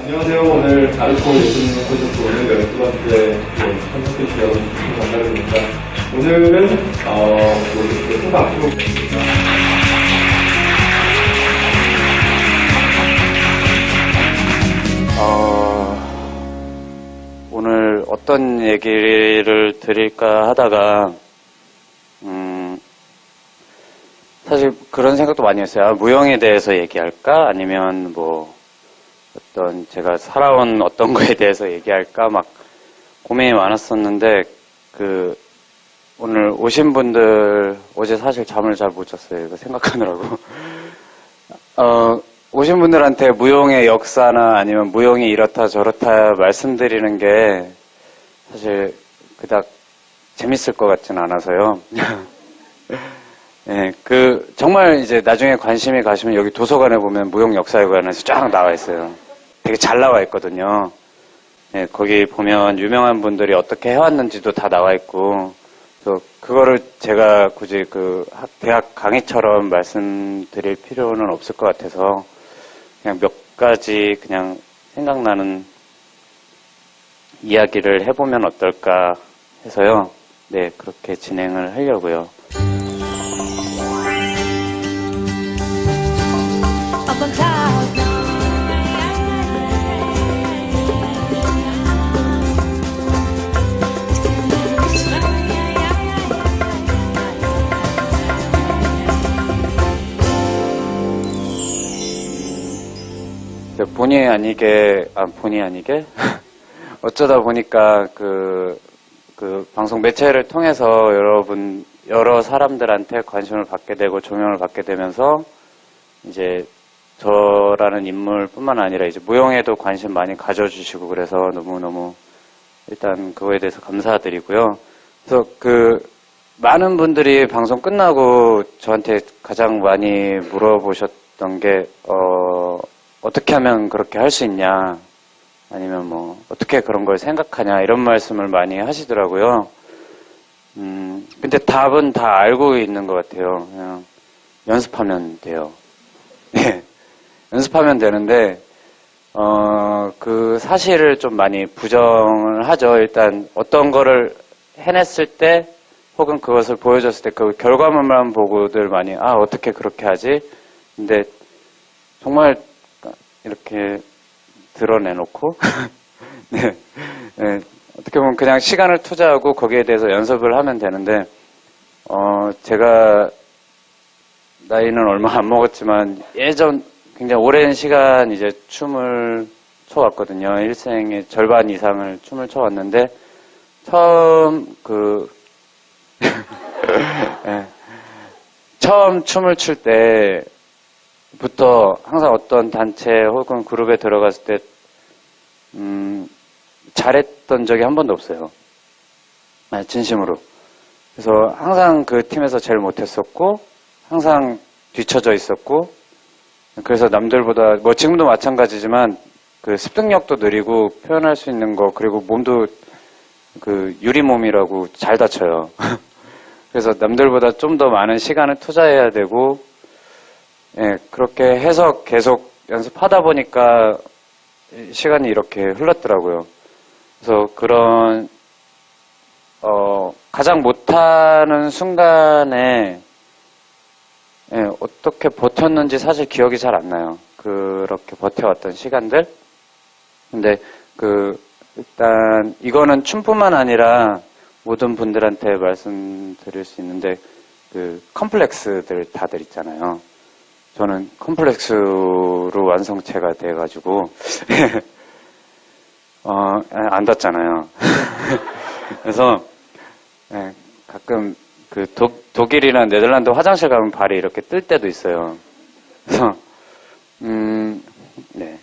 안녕하세요. 오늘 가르코 예수님 콘서트 오늘 12번째 콘서트 기억을 전달해드립니다. 오늘은 이렇게 소가 앞으로 오늘 어떤 얘기를 드릴까 하다가 사실 그런 생각도 많이 했어요. 무용에 대해서 얘기할까? 아니면 뭐 어떤 제가 살아온 어떤 거에 대해서 얘기할까? 막 고민이 많았었는데 오늘 오신 분들 어제 사실 잠을 잘 못 잤어요. 이거 생각하느라고. 오신 분들한테 무용의 역사나 아니면 무용이 이렇다 저렇다 말씀드리는 게 사실 그닥 재밌을 것 같진 않아서요. 네, 정말 이제 나중에 관심이 가시면 여기 도서관에 보면 무용 역사에 관해서 쫙 나와 있어요. 되게 잘 나와 있거든요. 네, 거기 보면 유명한 분들이 어떻게 해왔는지도 다 나와 있고, 그거를 제가 굳이 대학 강의처럼 말씀드릴 필요는 없을 것 같아서 그냥 몇 가지 그냥 생각나는 이야기를 해보면 어떨까 해서요. 네, 그렇게 진행을 하려고요. 본의 아니게 어쩌다 보니까 방송 매체를 통해서 여러 사람들한테 관심을 받게 되고 조명을 받게 되면서 이제 저라는 인물뿐만 아니라 이제 무용에도 관심 많이 가져주시고 그래서 너무너무 일단 그거에 대해서 감사드리고요. 그래서 많은 분들이 방송 끝나고 저한테 가장 많이 물어보셨던 게 어떻게 하면 그렇게 할 수 있냐, 아니면 뭐 어떻게 그런 걸 생각하냐 이런 말씀을 많이 하시더라고요. 근데 답은 다 알고 있는 것 같아요. 그냥 연습하면 돼요. 네, 연습하면 되는데 그 사실을 좀 많이 부정을 하죠. 일단 어떤 거를 해냈을 때 혹은 그것을 보여줬을 때 그 결과물만 보고들 많이 어떻게 그렇게 하지? 근데 정말 이렇게 드러내놓고 네, 어떻게 보면 그냥 시간을 투자하고 거기에 대해서 연습을 하면 되는데 제가 나이는 얼마 안 먹었지만 예전 굉장히 오랜 시간 이제 춤을 춰왔거든요. 일생의 절반 이상을 춤을 춰왔는데 처음 처음 춤을 출 때부터 항상 어떤 단체 혹은 그룹에 들어갔을 때 잘했던 적이 한 번도 없어요. 진심으로. 그래서 항상 그 팀에서 제일 못했었고 항상 뒤처져 있었고, 그래서 남들보다 뭐 지금도 마찬가지지만 습득력도 느리고 표현할 수 있는 거, 그리고 몸도 유리몸이라고 잘 다쳐요. 그래서 남들보다 좀 더 많은 시간을 투자해야 되고, 그렇게 해서 계속 연습하다 보니까 시간이 이렇게 흘렀더라고요. 그래서 그런 가장 못하는 순간에 어떻게 버텼는지 사실 기억이 잘 안 나요. 그렇게 버텨왔던 시간들. 근데 일단 이거는 춤뿐만 아니라 모든 분들한테 말씀드릴 수 있는데 컴플렉스들 다들 있잖아요. 저는 컴플렉스로 완성체가 돼가지고 안 닿잖아요. 그래서 가끔 독일이나 네덜란드 화장실 가면 발이 이렇게 뜰 때도 있어요. 그래서 네.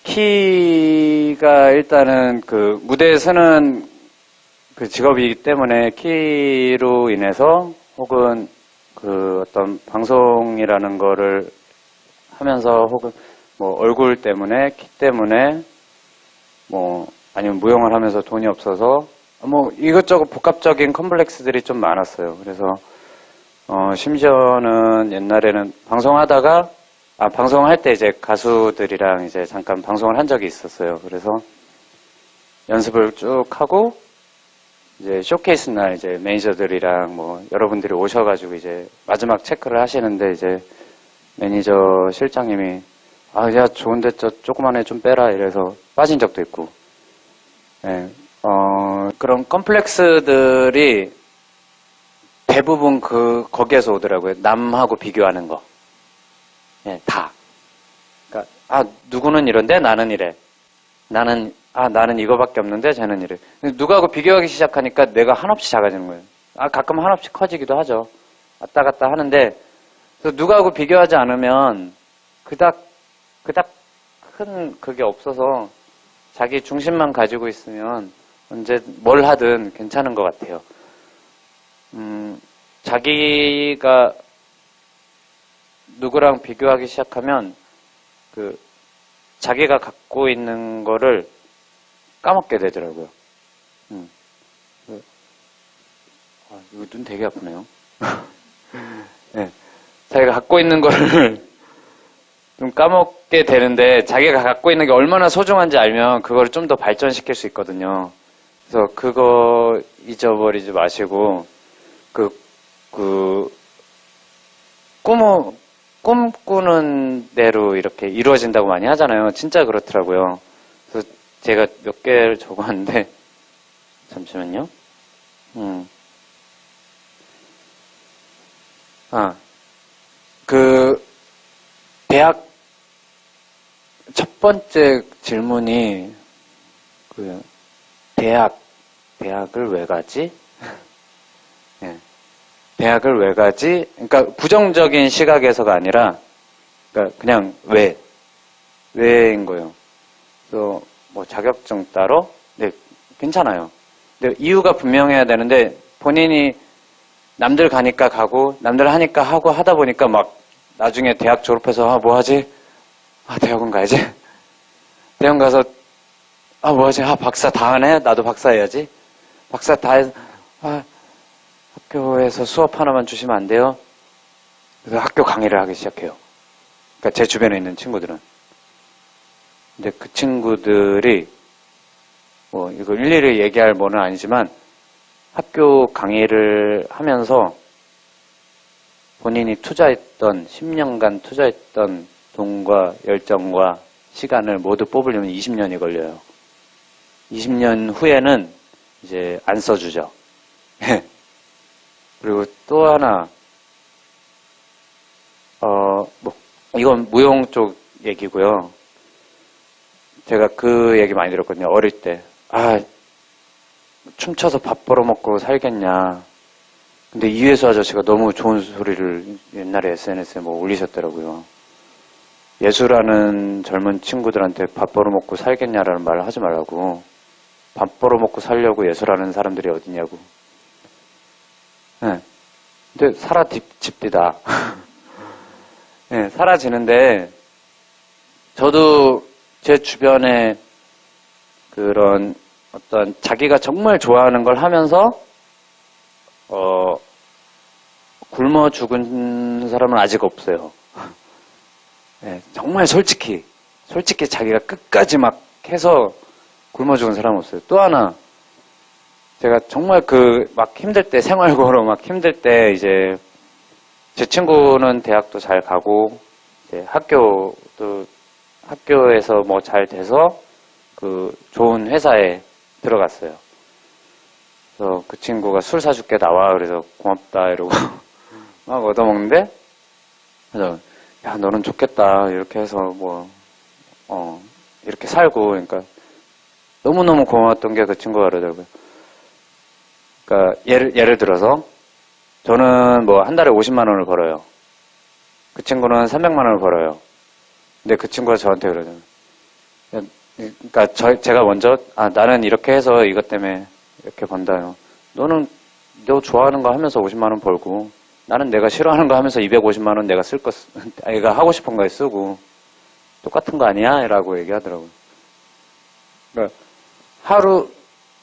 키가 일단은 무대에 서는 직업이기 때문에 키로 인해서 혹은 어떤 방송이라는 거를 하면서 혹은 뭐 얼굴 때문에 키 때문에 뭐 아니면 무용을 하면서 돈이 없어서 뭐 이것저것 복합적인 컴플렉스들이 좀 많았어요. 그래서 심지어는 옛날에는 방송하다가 방송할 때 이제 가수들이랑 이제 잠깐 방송을 한 적이 있었어요. 그래서 연습을 쭉 하고 이제 쇼케이스 날 이제 매니저들이랑 뭐 여러분들이 오셔가지고 이제 마지막 체크를 하시는데 이제 매니저 실장님이 야 좋은데 저 조그만 애 좀 빼라 이래서 빠진 적도 있고. 예, 그런 컴플렉스들이 대부분 거기에서 오더라고요. 남하고 비교하는 거. 예, 다. 그러니까, 누구는 이런데 나는 이래. 나는 이거밖에 없는데 쟤는 이래. 누구하고 비교하기 시작하니까 내가 한없이 작아지는 거예요. 가끔 한없이 커지기도 하죠. 왔다 갔다 하는데, 그래서 누구하고 비교하지 않으면 그닥 큰 그게 없어서 자기 중심만 가지고 있으면 언제 뭘 하든 괜찮은 것 같아요. 자기가 누구랑 비교하기 시작하면 자기가 갖고 있는 거를 까먹게 되더라고요. 이거 눈 되게 아프네요. 네, 자기가 갖고 있는 거를 좀 까먹게 되는데 자기가 갖고 있는 게 얼마나 소중한지 알면 그걸 좀 더 발전시킬 수 있거든요. 그래서 그거 잊어버리지 마시고 꿈꾸는 대로 이렇게 이루어진다고 많이 하잖아요. 진짜 그렇더라고요. 그래서 제가 몇 개를 적었는데 잠시만요. 대학 첫 번째 질문이 대학을 왜 가지? 네. 대학을 왜 가지? 그러니까 부정적인 시각에서가 아니라 그러니까 그냥 왜인 거예요. 그래서 뭐 자격증 따러? 네, 괜찮아요. 근데 이유가 분명해야 되는데 본인이 남들 가니까 가고 남들 하니까 하고 하다 보니까 막 나중에 대학 졸업해서 뭐 하지? 대학원 가야지. 대학원 가서 뭐 하지? 박사 다 하네? 나도 박사 해야지. 박사 다 해서 학교에서 수업 하나만 주시면 안 돼요? 그래서 학교 강의를 하기 시작해요. 그러니까 제 주변에 있는 친구들은. 근데 그 친구들이 뭐 이거 일일이 얘기할 뭐는 아니지만 학교 강의를 하면서 본인이 투자했던 10년간 투자했던 돈과 열정과 시간을 모두 뽑으려면 20년이 걸려요. 20년 후에는 이제 안 써주죠. 그리고 또 하나, 이건 무용 쪽 얘기고요. 제가 그 얘기 많이 들었거든요. 어릴 때. 춤춰서 밥 벌어먹고 살겠냐. 근데 이회수 아저씨가 너무 좋은 소리를 옛날에 SNS에 올리셨더라고요. 예수라는 젊은 친구들한테 밥 벌어먹고 살겠냐라는 말을 하지 말라고. 밥 벌어먹고 살려고 예수라는 사람들이 어디냐고. 네. 근데 사라집디다. 네, 사라지는데 저도 제 주변에 그런 어떤 자기가 정말 좋아하는 걸 하면서 굶어 죽은 사람은 아직 없어요. 네, 정말 솔직히 자기가 끝까지 막 해서 굶어 죽은 사람은 없어요. 또 하나 제가 정말 막 힘들 때 생활고로 막 힘들 때 이제 제 친구는 대학도 잘 가고 이제 학교에서 뭐 잘 돼서 좋은 회사에 들어갔어요. 그래서 그 친구가 술 사줄게 나와. 그래서 고맙다 이러고 막 얻어먹는데 그래서 야 너는 좋겠다 이렇게 해서 이렇게 살고 그러니까 너무너무 고마웠던 게 그 친구가 그러더라고요. 그러니까 예를 들어서 저는 한 달에 50만 원을 벌어요. 그 친구는 300만 원을 벌어요. 근데 그 친구가 저한테 그러잖아요. 그러니까 제가 먼저 나는 이렇게 해서 이것 때문에 이렇게 번다요. 너는 너 좋아하는 거 하면서 50만 원 벌고 나는 내가 싫어하는 거 하면서 250만 원 내가 내가 하고 싶은 거에 쓰고 똑같은 거 아니야? 라고 얘기하더라고요. 그러니까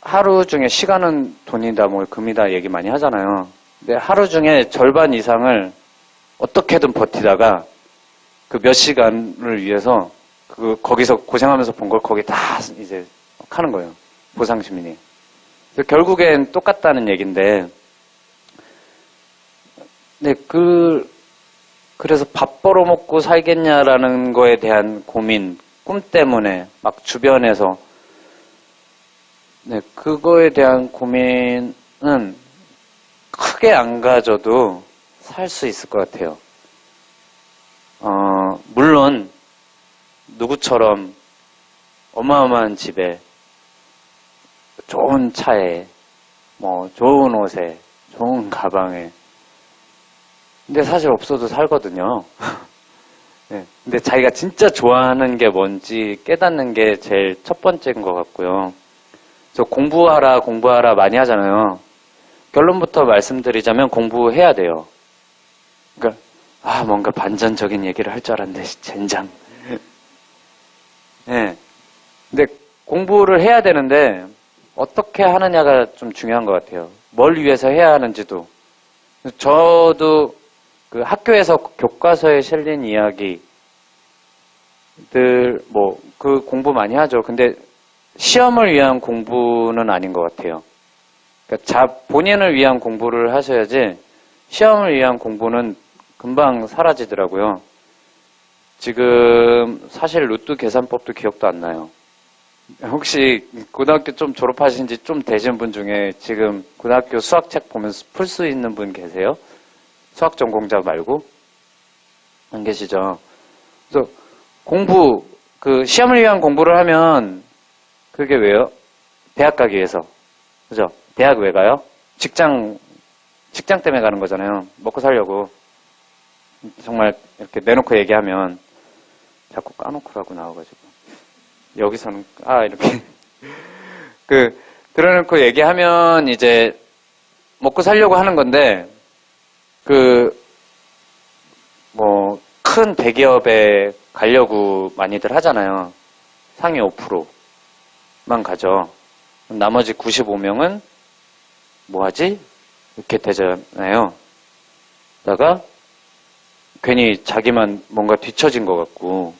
하루 중에 시간은 돈이다, 금이다 얘기 많이 하잖아요. 근데 하루 중에 절반 이상을 어떻게든 버티다가 그 몇 시간을 위해서 거기서 고생하면서 본 걸 거기 다 이제 하는 거예요. 보상 시민이. 그래서 결국엔 똑같다는 얘기인데, 네, 그래서 밥 벌어먹고 살겠냐라는 거에 대한 고민, 꿈 때문에 막 주변에서, 네, 그거에 대한 고민은 크게 안 가져도 살 수 있을 것 같아요. 물론, 누구처럼 어마어마한 집에, 좋은 차에, 뭐, 좋은 옷에, 좋은 가방에. 근데 사실 없어도 살거든요. 네, 근데 자기가 진짜 좋아하는 게 뭔지 깨닫는 게 제일 첫 번째인 것 같고요. 저 공부하라 많이 하잖아요. 결론부터 말씀드리자면 공부해야 돼요. 그러니까, 뭔가 반전적인 얘기를 할 줄 알았는데, 젠장. 네. 근데 공부를 해야 되는데, 어떻게 하느냐가 좀 중요한 것 같아요. 뭘 위해서 해야 하는지도. 저도 그 학교에서 교과서에 실린 이야기들, 그 공부 많이 하죠. 근데 시험을 위한 공부는 아닌 것 같아요. 그러니까 본인을 위한 공부를 하셔야지, 시험을 위한 공부는 금방 사라지더라고요. 지금 사실 루트 계산법도 기억도 안 나요. 혹시 고등학교 좀 졸업하신 지 좀 되신 분 중에 지금 고등학교 수학책 보면서 풀 수 있는 분 계세요? 수학 전공자 말고? 안 계시죠? 그래서 시험을 위한 공부를 하면 그게 왜요? 대학 가기 위해서. 그죠? 대학 왜 가요? 직장 때문에 가는 거잖아요. 먹고 살려고. 정말 이렇게 내놓고 얘기하면 자꾸 까놓고라고 나와가지고. 여기서는, 이렇게. 들어놓고 얘기하면 이제 먹고 살려고 하는 건데, 큰 대기업에 가려고 많이들 하잖아요. 상위 5%만 가죠. 나머지 95명은 뭐 하지? 이렇게 되잖아요. 다가 괜히 자기만 뭔가 뒤처진 것 같고,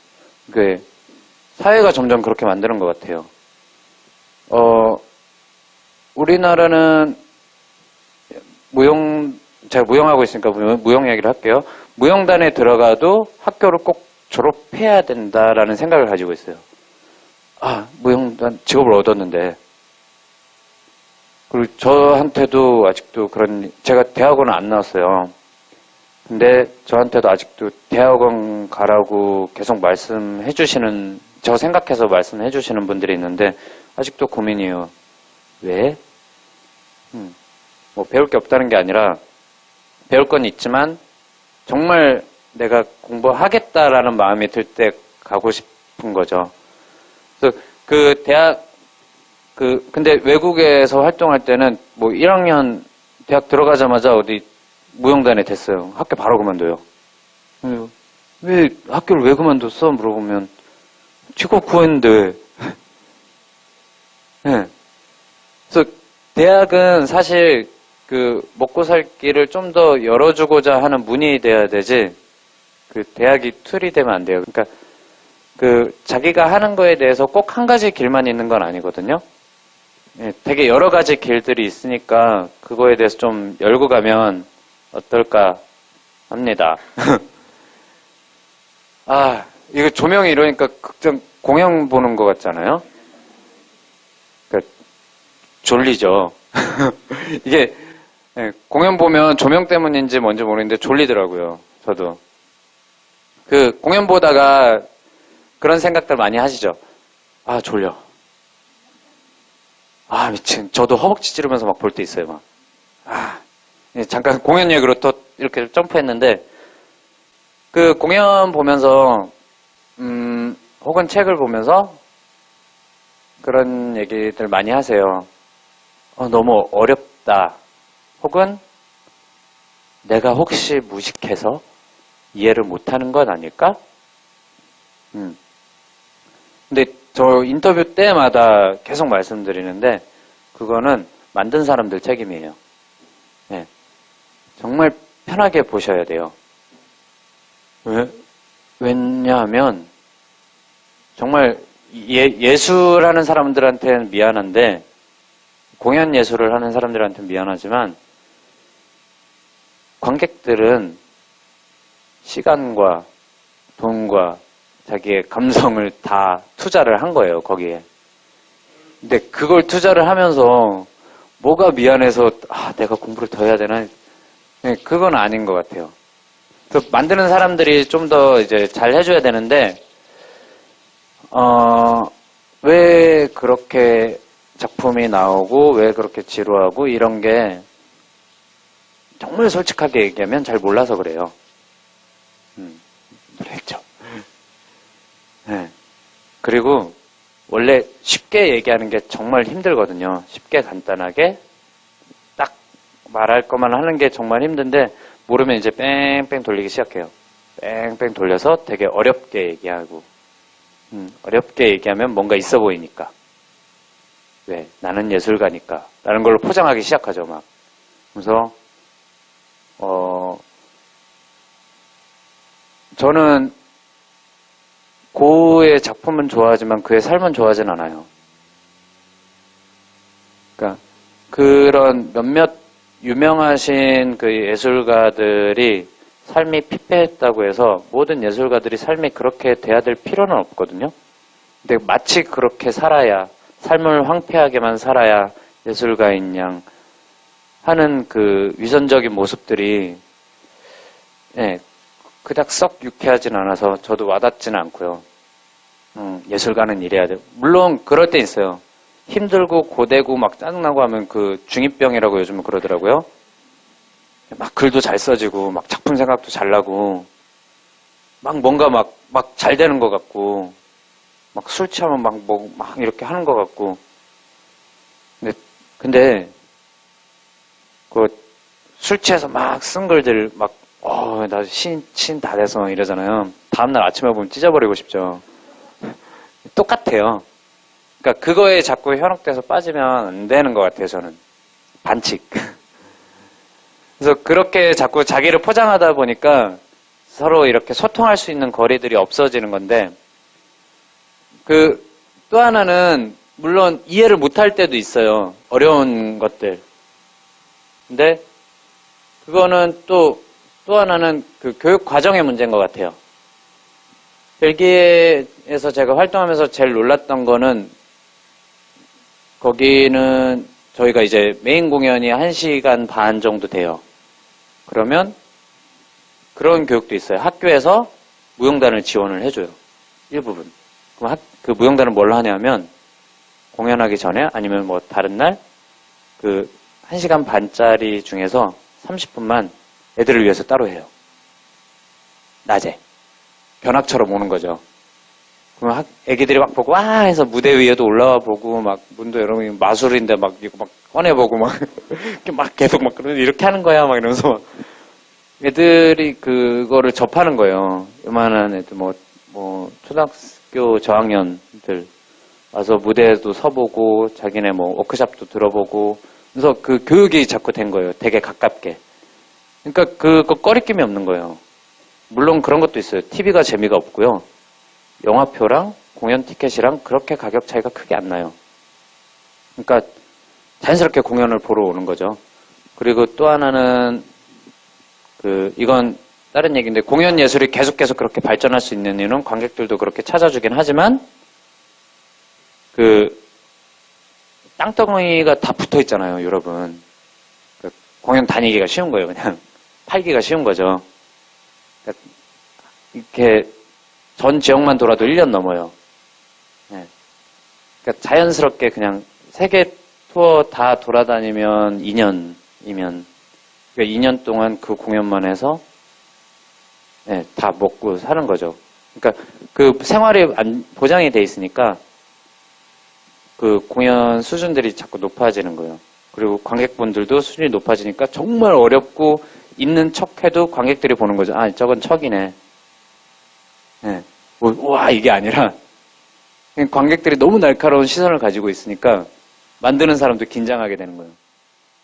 사회가 점점 그렇게 만드는 것 같아요. 우리나라는 제가 무용하고 있으니까 무용 얘기를 할게요. 무용단에 들어가도 학교를 꼭 졸업해야 된다라는 생각을 가지고 있어요. 무용단 직업을 얻었는데. 그리고 저한테도 아직도 제가 대학원은 안 나왔어요. 근데 저한테도 아직도 대학원 가라고 계속 저 생각해서 말씀해 주시는 분들이 있는데, 아직도 고민이에요. 왜? 배울 게 없다는 게 아니라, 배울 건 있지만, 정말 내가 공부하겠다라는 마음이 들 때 가고 싶은 거죠. 그래서 근데 외국에서 활동할 때는 1학년 대학 들어가자마자 어디 무용단에 됐어요. 학교 바로 그만둬요. 왜 학교를 왜 그만뒀어? 물어보면 직업 구했는데. 네. 그래서 대학은 사실 먹고 살 길을 좀 더 열어주고자 하는 문이 돼야 되지, 대학이 툴이 되면 안 돼요. 그러니까 자기가 하는 거에 대해서 꼭 한 가지 길만 있는 건 아니거든요. 예, 되게 여러 가지 길들이 있으니까 그거에 대해서 좀 열고 가면 어떨까 합니다. 이거 조명이 이러니까 극장 공연 보는 것 같잖아요. 그러니까 졸리죠. 이게 공연 보면 조명 때문인지 뭔지 모르겠는데 졸리더라고요. 저도. 공연 보다가 그런 생각들 많이 하시죠. 졸려. 미친. 저도 허벅지 찌르면서 막 볼 때 있어요. 잠깐 공연 얘기로 또 이렇게 점프했는데, 공연 보면서, 혹은 책을 보면서 그런 얘기들 많이 하세요. 너무 어렵다. 혹은 내가 혹시 무식해서 이해를 못하는 건 아닐까? 근데 저 인터뷰 때마다 계속 말씀드리는데, 그거는 만든 사람들 책임이에요. 네. 정말 편하게 보셔야 돼요. 왜? 왜냐하면 정말 예술하는 사람들한테는 미안한데 공연 예술을 하는 사람들한테는 미안하지만 관객들은 시간과 돈과 자기의 감성을 다 투자를 한 거예요, 거기에. 근데 그걸 투자를 하면서 뭐가 미안해서 내가 공부를 더 해야 되나? 그건 아닌 것 같아요. 그래서 만드는 사람들이 좀 더 이제 잘 해줘야 되는데 왜 그렇게 작품이 나오고 왜 그렇게 지루하고 이런 게 정말 솔직하게 얘기하면 잘 몰라서 그래요. 그랬죠. 네. 그리고 원래 쉽게 얘기하는 게 정말 힘들거든요. 쉽게 간단하게 딱 말할 것만 하는 게 정말 힘든데 모르면 이제 뺑뺑 돌리기 시작해요. 뺑뺑 돌려서 되게 어렵게 얘기하고 어렵게 얘기하면 뭔가 있어 보이니까 왜? 나는 예술가니까 라는 걸로 포장하기 시작하죠. 막 그래서 저는 고의 작품은 좋아하지만 그의 삶은 좋아하진 않아요. 그러니까 그런 몇몇 유명하신 그 예술가들이 삶이 피폐했다고 해서 모든 예술가들이 삶이 그렇게 돼야 될 필요는 없거든요. 근데 마치 그렇게 살아야 삶을 황폐하게만 살아야 예술가인 양 하는 그 위선적인 모습들이 그닥 썩 유쾌하진 않아서 저도 와닿지는 않고요. 예술가는 이래야 돼요. 물론 그럴 때 있어요. 힘들고 고되고 막 짜증나고 하면 그 중2병이라고 요즘은 그러더라고요. 막 글도 잘 써지고 막 작품 생각도 잘 나고 막 뭔가 막 잘 되는 것 같고 막 술 취하면 막 이렇게 하는 것 같고 근데 그 술 취해서 막 쓴 글들 막 나 신 다 돼서 이러잖아요. 다음날 아침에 보면 찢어버리고 싶죠. 똑같아요. 그러니까 그거에 자꾸 현혹돼서 빠지면 안 되는 것 같아요, 저는. 반칙. 그래서 그렇게 자꾸 자기를 포장하다 보니까 서로 이렇게 소통할 수 있는 거리들이 없어지는 건데, 또 하나는, 물론 이해를 못할 때도 있어요. 어려운 것들. 근데, 그거는 또 하나는 그 교육 과정의 문제인 것 같아요. 벨기에에서 제가 활동하면서 제일 놀랐던 거는 거기는 저희가 이제 메인 공연이 1시간 반 정도 돼요. 그러면 그런 교육도 있어요. 학교에서 무용단을 지원을 해줘요. 일부분. 그럼 그 무용단은 뭘 하냐면 공연하기 전에 아니면 뭐 다른 날 그 1시간 반짜리 중에서 30분만 애들을 위해서 따로 해요. 낮에. 견학처럼 오는 거죠. 그럼 애기들이 막 보고 와 해서 무대 위에도 올라와 보고 막 문도 열어보면 마술인데 막 이거 막 꺼내보고 막 계속 막 이렇게 하는 거야 막 이러면서 막 애들이 그거를 접하는 거예요. 요만한 애들 뭐 초등학교 저학년들 와서 무대에도 서보고 자기네 뭐 워크샵도 들어보고 그래서 그 교육이 자꾸 된 거예요. 되게 가깝게. 그러니까 그거 꺼리낌이 없는 거예요. 물론 그런 것도 있어요. TV가 재미가 없고요. 영화표랑 공연 티켓이랑 그렇게 가격 차이가 크게 안 나요. 그러니까 자연스럽게 공연을 보러 오는 거죠. 그리고 또 하나는 이건 다른 얘기인데 공연 예술이 계속해서 그렇게 발전할 수 있는 이유는 관객들도 그렇게 찾아주긴 하지만 땅덩이가 다 붙어 있잖아요, 여러분. 공연 다니기가 쉬운 거예요, 그냥. 팔기가 쉬운 거죠. 이렇게 전 지역만 돌아도 1년 넘어요. 네. 그러니까 자연스럽게 그냥 세계 투어 다 돌아다니면 2년이면 그러니까 2년 동안 그 공연만 해서 다 먹고 사는 거죠. 그러니까 그 생활이 보장이 돼 있으니까 그 공연 수준들이 자꾸 높아지는 거예요. 그리고 관객분들도 수준이 높아지니까 정말 어렵고 있는 척해도 관객들이 보는 거죠. 아, 저건 척이네. 와, 이게 아니라 관객들이 너무 날카로운 시선을 가지고 있으니까 만드는 사람도 긴장하게 되는 거예요.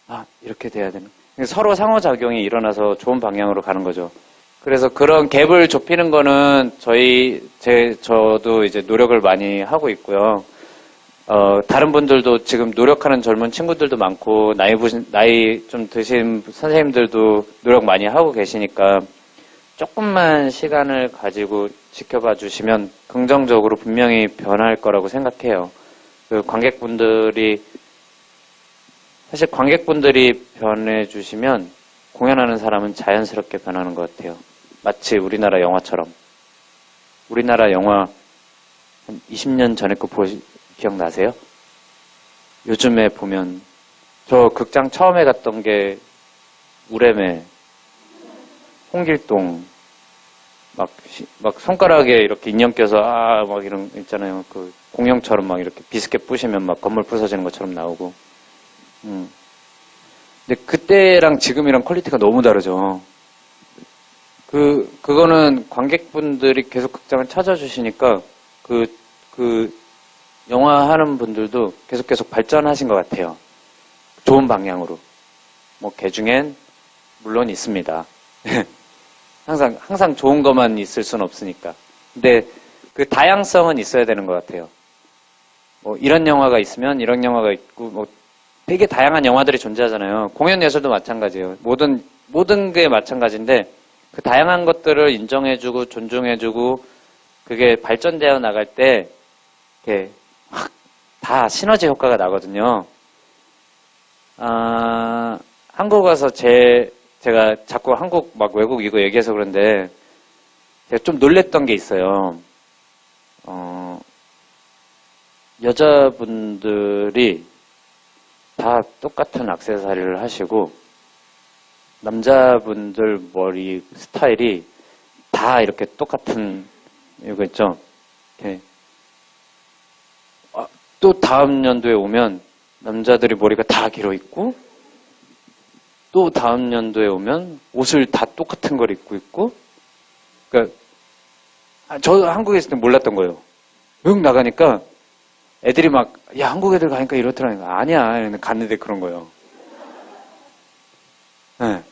아, 이렇게 돼야 되는. 서로 상호작용이 일어나서 좋은 방향으로 가는 거죠. 그래서 그런 갭을 좁히는 거는 저도 이제 노력을 많이 하고 있고요. 다른 분들도 지금 노력하는 젊은 친구들도 많고, 나이 좀 드신 선생님들도 노력 많이 하고 계시니까, 조금만 시간을 가지고 지켜봐 주시면 긍정적으로 분명히 변할 거라고 생각해요. 사실 관객분들이 변해주시면 공연하는 사람은 자연스럽게 변하는 것 같아요. 마치 우리나라 영화처럼. 우리나라 영화 한 20년 전에 거 기억나세요? 요즘에 보면 저 극장 처음에 갔던 게 우레메, 홍길동, 막 손가락에 이렇게 인형 껴서 막 이런 거 있잖아요. 그 공룡처럼 막 이렇게 비스켓 부시면 막 건물 부서지는 것처럼 나오고. 근데 그때랑 지금이랑 퀄리티가 너무 다르죠. 그거는 관객분들이 계속 극장을 찾아주시니까 그 영화 하는 분들도 계속 발전하신 것 같아요. 좋은 방향으로. 뭐 개중엔 물론 있습니다. 항상 좋은 것만 있을 수는 없으니까. 근데 그 다양성은 있어야 되는 것 같아요. 뭐 이런 영화가 있으면 이런 영화가 있고, 뭐 되게 다양한 영화들이 존재하잖아요. 공연 예술도 마찬가지예요. 모든 게 마찬가지인데 그 다양한 것들을 인정해주고 존중해주고 그게 발전되어 나갈 때 이렇게 확 다 시너지 효과가 나거든요. 한국 와서 제가 자꾸 한국 막 외국 이거 얘기해서 그런데 제가 좀 놀랬던 게 있어요. 여자분들이 다 똑같은 액세서리를 하시고 남자분들 머리 스타일이 다 이렇게 똑같은 이거 있죠. 이렇게. 또 다음 연도에 오면 남자들이 머리가 다 길어 있고 또 다음 연도에 오면 옷을 다 똑같은 걸 입고 있고. 그러니까 저 한국에 있을 때 몰랐던 거예요. 외국 나가니까 애들이 막 야 한국 애들 가니까 이렇더라니까. 아니야. 갔는데 그런 거예요. 네.